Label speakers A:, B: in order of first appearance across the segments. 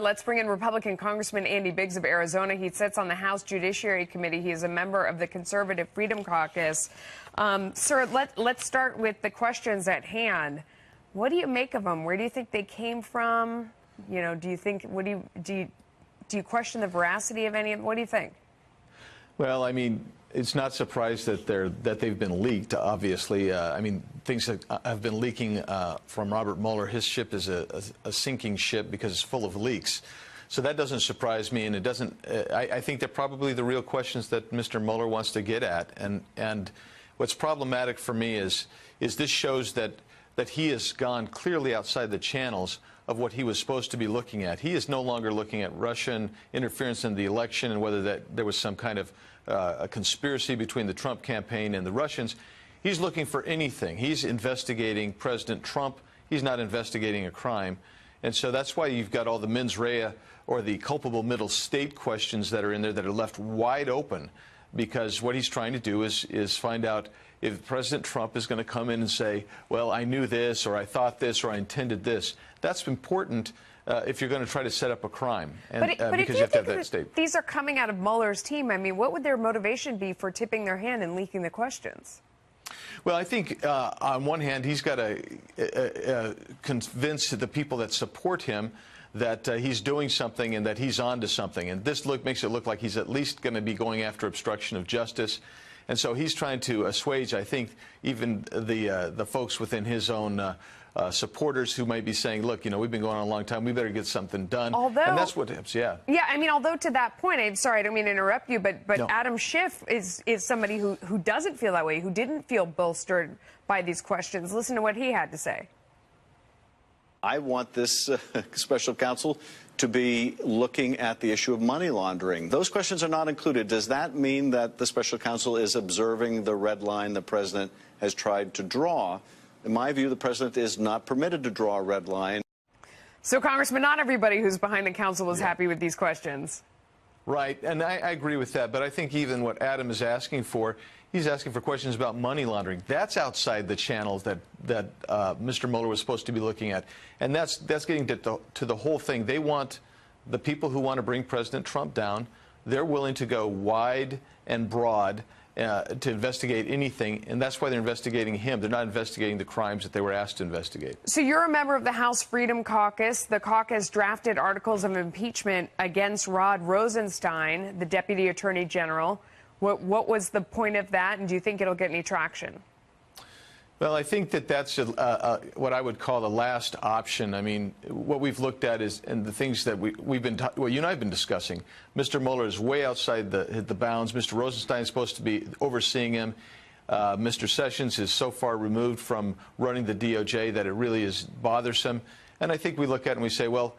A: Let's bring in Republican Congressman Andy Biggs of Arizona. He sits on the House Judiciary Committee. He is a member of the Conservative Freedom Caucus. Sir, let's start with the questions at hand. What do you make of them? Where do you think they came from? You know, do you think, do you question the veracity of any of them? What do you think?
B: Well, I mean, it's not surprised that they've been leaked, obviously. I mean, things have been leaking from Robert Mueller. His ship is a sinking ship because it's full of leaks. So that doesn't surprise me, and it doesn't. I think they're probably the real questions that Mr. Mueller wants to get at. And what's problematic for me is this shows that he has gone clearly outside the channels of what he was supposed to be looking at. He is no longer looking at Russian interference in the election and whether there was some kind of a conspiracy between the Trump campaign and the Russians. He's looking for anything. He's investigating President Trump. He's not investigating a crime. And so that's why you've got all the mens rea or the culpable middle state questions that are in there that are left wide open, because what he's trying to do is find out if President Trump is going to come in and say, well, I knew this, or I thought this, or I intended this. That's important if you're going to try to set up a crime, and,
A: but
B: because you have to have that state.
A: These are coming out of Mueller's team. I mean, what would their motivation be for tipping their hand and leaking the questions?
B: Well, I think on one hand, he's got to convince the people that support him that he's doing something and that he's on to something. And this makes it look like he's at least going to be going after obstruction of justice. And so he's trying to assuage, I think, even the folks within his own supporters who might be saying, look, you know, we've been going on a long time. We better get something done. And that's what happens, yeah. Yeah,
A: I mean, although to that point, I'm sorry, I don't mean to interrupt you, but
B: No.
A: Adam Schiff is somebody who doesn't feel that way, who didn't feel bolstered by these questions. Listen to what he had to say.
C: I want this special counsel to be looking at the issue of money laundering. Those questions are not included. Does that mean that the special counsel is observing the red line the president has tried to draw? In my view, the president is not permitted to draw a red line.
A: So, Congressman, not everybody who's behind the counsel was happy with these questions.
B: Right, and I agree with that, but I think even what Adam is asking for, he's asking for questions about money laundering. That's outside the channels that Mr. Mueller was supposed to be looking at, and that's getting to the whole thing. They want the people who want to bring President Trump down. They're willing to go wide and broad to investigate anything, and that's why they're investigating him. They're not investigating the crimes that they were asked to investigate.
A: So you're a member of the House Freedom Caucus. The caucus drafted articles of impeachment against Rod Rosenstein, the Deputy Attorney General. What was the point of that, and do you think it'll get any traction?
B: Well, I think that's what I would call the last option. I mean, what we've looked at is, and the things that you and I have been discussing, Mr. Mueller is way outside the bounds. Mr. Rosenstein is supposed to be overseeing him. Mr. Sessions is so far removed from running the DOJ that it really is bothersome. And I think we look at it and we say, well,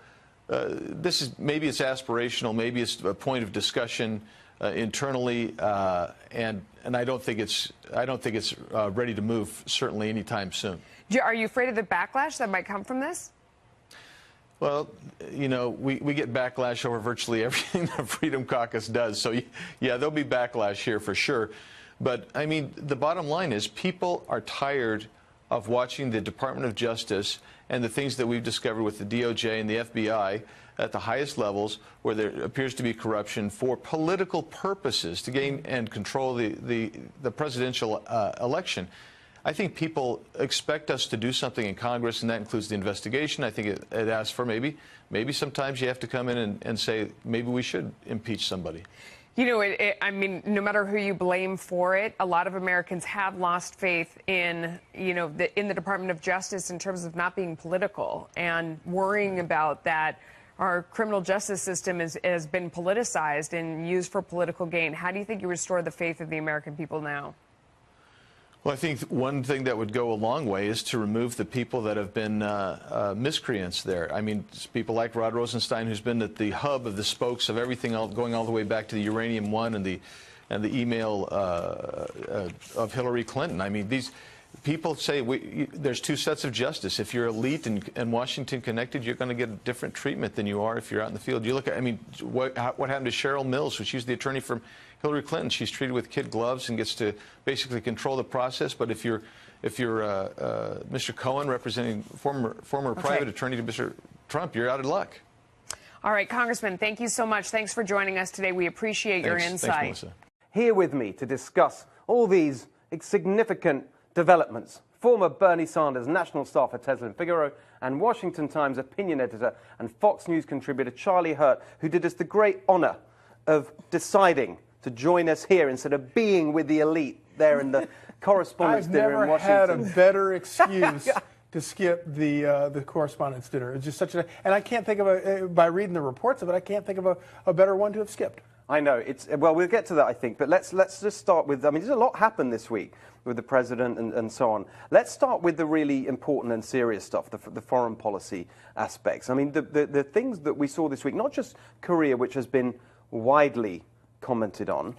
B: maybe it's aspirational, maybe it's a point of discussion internally, and I don't think it's ready to move, certainly anytime soon.
A: Are you afraid of the backlash that might come from this?
B: Well, you know, we get backlash over virtually everything the Freedom Caucus does. So, yeah, there'll be backlash here for sure. But, I mean, the bottom line is people are tired of watching the Department of Justice and the things that we've discovered with the DOJ and the FBI at the highest levels, where there appears to be corruption for political purposes to gain and control the presidential election. I think people expect us to do something in Congress, and that includes the investigation. I think it asks for maybe sometimes you have to come in and say maybe we should impeach somebody.
A: You know, I mean, no matter who you blame for it, a lot of Americans have lost faith in, you know, in the Department of Justice in terms of not being political and worrying about that. Our criminal justice system has been politicized and used for political gain. How do you think you restore the faith of the American people now?
B: Well, I think one thing that would go a long way is to remove the people that have been miscreants there. I mean, people like Rod Rosenstein, who's been at the hub of the spokes of everything, going all the way back to the Uranium One and the email of Hillary Clinton. I mean, these people say there's two sets of justice. If you're elite and Washington connected, you're going to get a different treatment than you are if you're out in the field. You look at, I mean, what happened to Cheryl Mills, who she's the attorney for Hillary Clinton. She's treated with kid gloves and gets to basically control the process. But if you're Mr. Cohen representing former private attorney to Mr. Trump, you're out of luck.
A: All right, Congressman, thank you so much. Thanks for joining us today. We appreciate your insight.
B: Thanks, Melissa.
D: Here with me to discuss all these significant developments, former Bernie Sanders national staffer Teslin Figaro and Washington Times opinion editor and Fox News contributor Charlie Hurt, who did us the great honor of deciding to join us here instead of being with the elite there in the Correspondents' Dinner in Washington.
E: I've never had a better excuse to skip the Correspondents' Dinner. It's just such a, and I can't think of by reading the reports of it, I can't think of a better one to have skipped.
D: I know. Well, we'll get to that, I think. But let's just start with, I mean, there's a lot happened this week with the president and so on. Let's start with the really important and serious stuff, the foreign policy aspects. I mean, the things that we saw this week, not just Korea, which has been widely commented on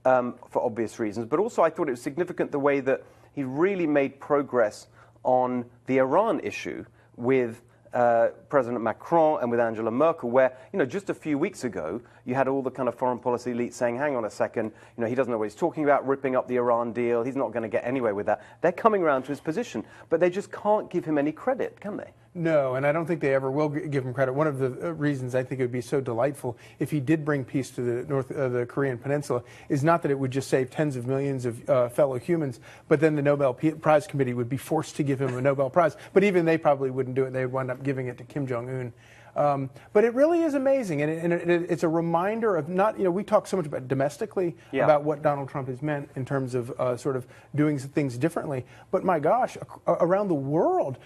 D: for obvious reasons, but also I thought it was significant the way that he really made progress on the Iran issue with President Macron and with Angela Merkel, where, you know, just a few weeks ago, you had all the kind of foreign policy elites saying, hang on a second, you know, he doesn't know what he's talking about, ripping up the Iran deal, he's not going to get anywhere with that. They're coming around to his position, but they just can't give him any credit, can they?
E: No, and I don't think they ever will give him credit. One of the reasons I think it would be so delightful if he did bring peace to the Korean Peninsula is not that it would just save tens of millions of fellow humans, but then the Nobel Prize Committee would be forced to give him a Nobel Prize. But even they probably wouldn't do it. They would wind up giving it to Kim Jong-un. But it really is amazing, and it's a reminder of not, you know, we talk so much about domestically about what Donald Trump has meant in terms of sort of doing things differently. But my gosh, around the world,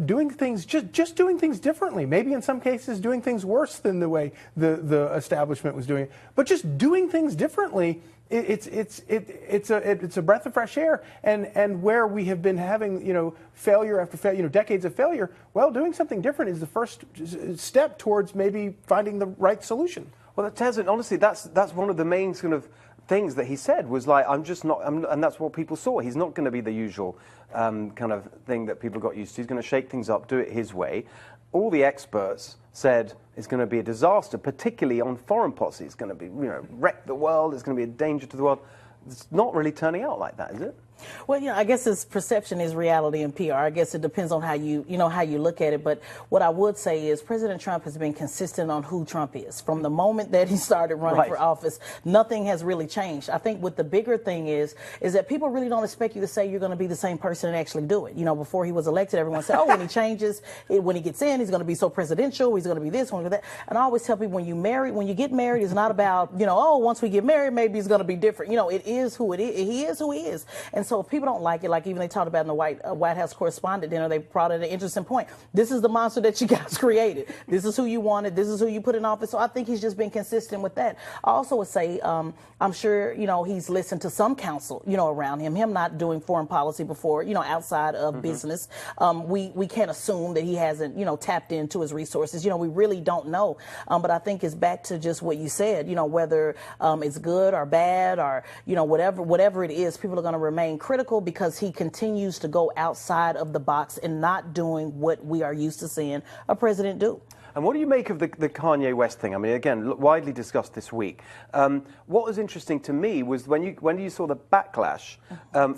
E: doing things, just doing things differently, maybe in some cases doing things worse than the way the establishment was doing it, but just doing things differently. It's a breath of fresh air, and where we have been having, you know, failure after failure, you know, decades of failure. Well, doing something different is the first step towards maybe finding the right solution.
D: Well, Teslin, honestly, that's one of the main sort of things that he said was like, I'm just not, and that's what people saw. He's not going to be the usual kind of thing that people got used to. He's going to shake things up, do it his way. All the experts said it's going to be a disaster, particularly on foreign policy. It's going to be, you know, wreck the world. It's going to be a danger to the world. It's not really turning out like that, is it?
F: Well, you know, I guess his perception is reality in PR. I guess it depends on how you look at it. But what I would say is President Trump has been consistent on who Trump is. From the moment that he started running for office, nothing has really changed. I think what the bigger thing is that people really don't expect you to say you're going to be the same person and actually do it. You know, before he was elected, everyone said, oh, when he changes, when he gets in, he's going to be so presidential, he's going to be this, going to be that. And I always tell people when you get married, it's not about, you know, oh, once we get married, maybe he's going to be different. You know, it is who it is. He is who he is. And so if people don't like it, like even they talked about in the White House Correspondent Dinner, they brought in an interesting point. This is the monster that you guys created. This is who you wanted. This is who you put in office. So I think he's just been consistent with that. I also would say, I'm sure, you know, he's listened to some counsel, you know, around him not doing foreign policy before, you know, outside of business. We can't assume that he hasn't, you know, tapped into his resources. You know, we really don't know. But I think it's back to just what you said, you know, whether it's good or bad or, you know, whatever it is, people are going to remain critical because he continues to go outside of the box and not doing what we are used to seeing a president do.
D: And what do you make of the Kanye West thing? I mean, again, widely discussed this week. What was interesting to me was when you saw the backlash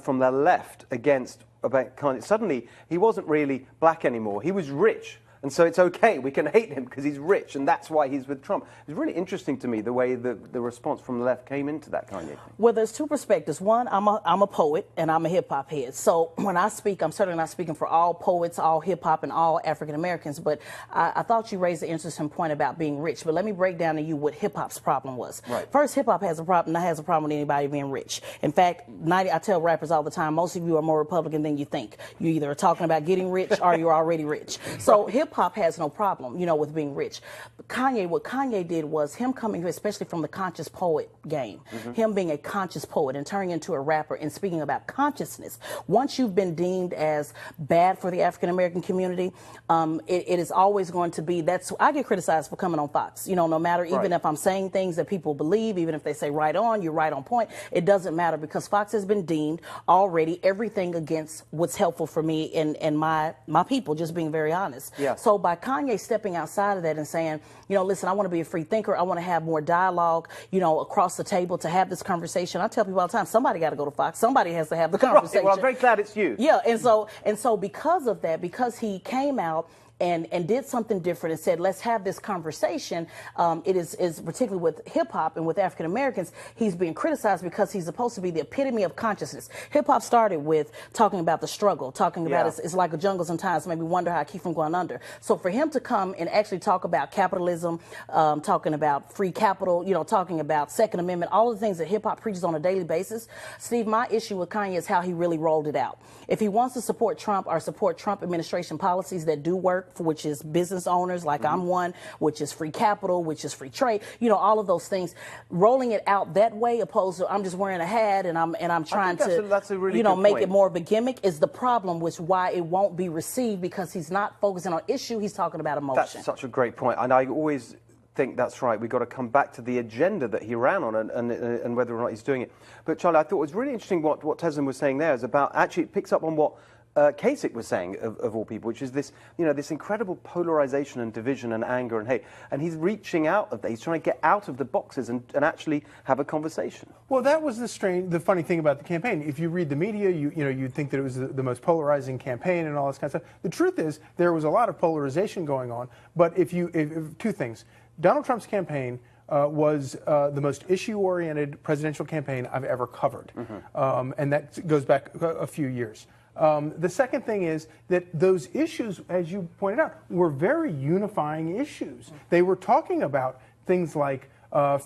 D: from the left about Kanye. Suddenly, he wasn't really black anymore. He was rich. And so it's okay, we can hate him because he's rich, and that's why he's with Trump. It's really interesting to me the way the response from the left came into that Kanye thing.
F: Well, there's two perspectives. One, I'm a poet and I'm a hip-hop head. So when I speak, I'm certainly not speaking for all poets, all hip-hop, and all African-Americans. But I thought you raised an interesting point about being rich. But let me break down to you what hip-hop's problem was.
D: Right.
F: First, hip-hop has a problem with anybody being rich. In fact, I tell rappers all the time, most of you are more Republican than you think. You either are talking about getting rich or you're already rich. So hip-hop has no problem, you know, with being rich. But what Kanye did was him coming, especially from the conscious poet game, him being a conscious poet and turning into a rapper and speaking about consciousness. Once you've been deemed as bad for the African-American community, it is always going to be, I get criticized for coming on Fox, you know, no matter, even if I'm saying things that people believe, even if they say right on, you're right on point, it doesn't matter because Fox has been deemed already everything against what's helpful for me and my people, just being very honest.
D: Yeah.
F: So by Kanye stepping outside of that and saying, you know, listen, I want to be a free thinker. I want to have more dialogue, you know, across the table to have this conversation. I tell people all the time, somebody got to go to Fox. Somebody has to have the conversation.
D: Right. Well, I'm very glad it's you.
F: Yeah. And so because of that, because he came out and did something different and said, let's have this conversation. It is particularly with hip hop and with African Americans, he's being criticized because he's supposed to be the epitome of consciousness. Hip hop started with talking about the struggle, talking about it's like a jungle sometimes, maybe wonder how I keep from going under. So for him to come and actually talk about capitalism, talking about free capital, you know, talking about Second Amendment, all of the things that hip hop preaches on a daily basis, Steve, my issue with Kanye is how he really rolled it out. If he wants to support Trump or support Trump administration policies that do work, for which is business owners, like I'm one, which is free capital, which is free trade, you know, all of those things, rolling it out that way, opposed to I'm just wearing a hat and I'm trying to,
D: that's a really
F: you know,
D: good
F: make
D: point.
F: it more of a gimmick, is the problem, which why it won't be received, because he's not focusing on issue, he's talking about emotion.
D: That's such a great point, and I always think that's right. We've got to come back to the agenda that he ran on and whether or not he's doing it. But Charlie, I thought it was really interesting what Teslim was saying there is about, actually it picks up on what Kasich was saying, of all people, which is this, you know, this incredible polarization and division and anger and hate. And he's reaching out of that. He's trying to get out of the boxes and actually have a conversation.
E: Well, that was the funny thing about the campaign. If you read the media, you know, you'd think that it was the most polarizing campaign and all this kind of stuff. The truth is, there was a lot of polarization going on. But if two things. Donald Trump's campaign was the most issue-oriented presidential campaign I've ever covered. And that goes back a few years. The second thing is that those issues, as you pointed out, were very unifying issues. They were talking about things like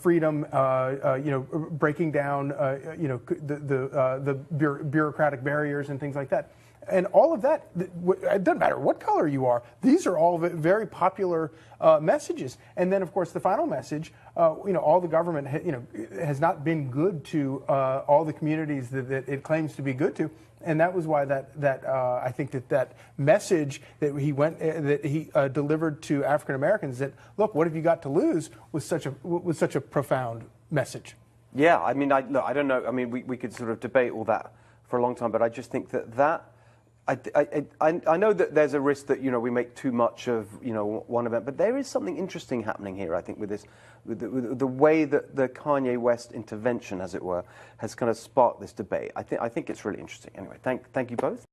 E: freedom, you know, breaking down, you know, the bureaucratic barriers and things like that. And all of that, it doesn't matter what color you are. These are all very popular messages. And then, of course, the final message, you know, all the government, you know, has not been good to all the communities that it claims to be good to. And that was why I think that message that he delivered to African Americans, that look, what have you got to lose, was such a profound message.
D: Yeah, I mean, look, I don't know. I mean, we could sort of debate all that for a long time, but I just think that I know that there's a risk that, you know, we make too much of, you know, one event, but there is something interesting happening here, I think, with this, with the way that the Kanye West intervention, as it were, has kind of sparked this debate. I think it's really interesting. Anyway, thank you both.